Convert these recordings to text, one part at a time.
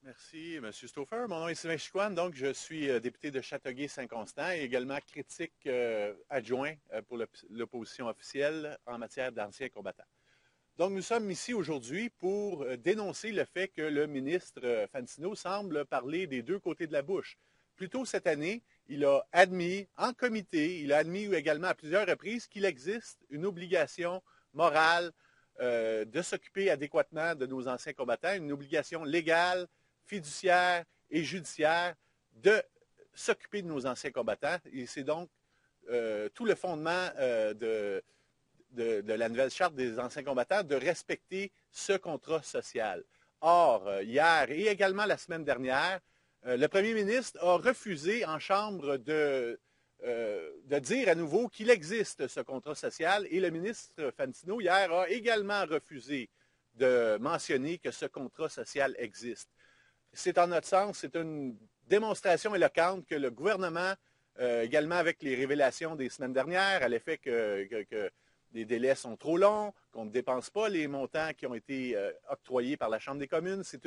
Merci, M. Stauffer. Mon nom est Sylvain Chicoine, donc je suis député de Châteauguay-Saint-Constant et également critique adjoint pour l'opposition officielle en matière d'anciens combattants. Donc nous sommes ici aujourd'hui pour dénoncer le fait que le ministre Fantino semble parler des deux côtés de la bouche. Plus tôt cette année, il a admis en comité, il a admis également à plusieurs reprises qu'il existe une obligation morale de s'occuper adéquatement de nos anciens combattants, une obligation légale, fiduciaire et judiciaire de s'occuper de nos anciens combattants. Et c'est donc tout le fondement de la nouvelle charte des anciens combattants de respecter ce contrat social. Or, hier et également la semaine dernière, le premier ministre a refusé en Chambre de dire à nouveau qu'il existe ce contrat social et le ministre Fantino, hier, a également refusé de mentionner que ce contrat social existe. C'est en notre sens, c'est une démonstration éloquente que le gouvernement, également avec les révélations des semaines dernières, à l'effet que les délais sont trop longs, qu'on ne dépense pas les montants qui ont été octroyés par la Chambre des communes. C'est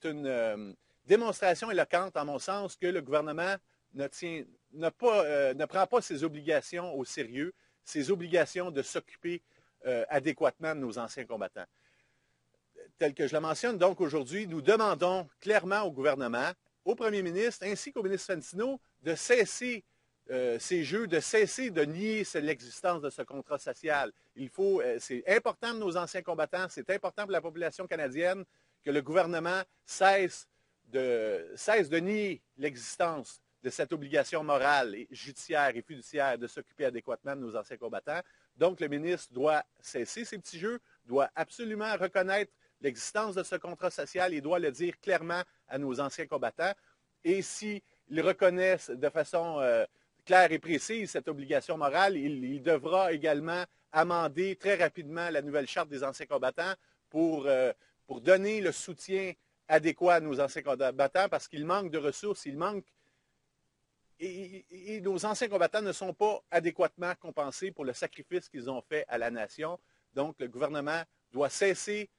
une démonstration éloquente, en mon sens, que le gouvernement ne prend pas ses obligations au sérieux, ses obligations de s'occuper adéquatement de nos anciens combattants. Tel que je le mentionne, donc aujourd'hui, nous demandons clairement au gouvernement, au premier ministre ainsi qu'au ministre Fantino de cesser ces jeux, de cesser de nier l'existence de ce contrat social. C'est important de nos anciens combattants, c'est important pour la population canadienne que le gouvernement cesse de nier l'existence de cette obligation morale, et judiciaire et fiduciaire de s'occuper adéquatement de nos anciens combattants. Donc, le ministre doit cesser ces petits jeux, doit absolument reconnaître l'existence de ce contrat social et doit le dire clairement à nos anciens combattants. Et s'ils reconnaissent de façon claire et précise cette obligation morale, il devra également amender très rapidement la nouvelle charte des anciens combattants pour donner le soutien adéquat à nos anciens combattants parce qu'il manque de ressources, et nos anciens combattants ne sont pas adéquatement compensés pour le sacrifice qu'ils ont fait à la nation. Donc, le gouvernement doit cesser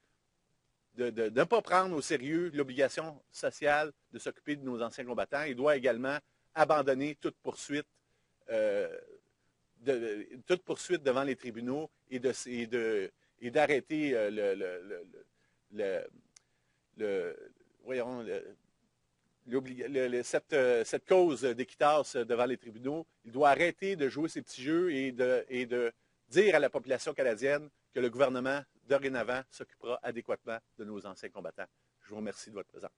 de ne pas prendre au sérieux l'obligation sociale de s'occuper de nos anciens combattants. Il doit également abandonner toute poursuite devant les tribunaux et d'arrêter cette cause d'équitas devant les tribunaux. Il doit arrêter de jouer ces petits jeux et de dire à la population canadienne que le gouvernement, dorénavant, s'occupera adéquatement de nos anciens combattants. Je vous remercie de votre présence.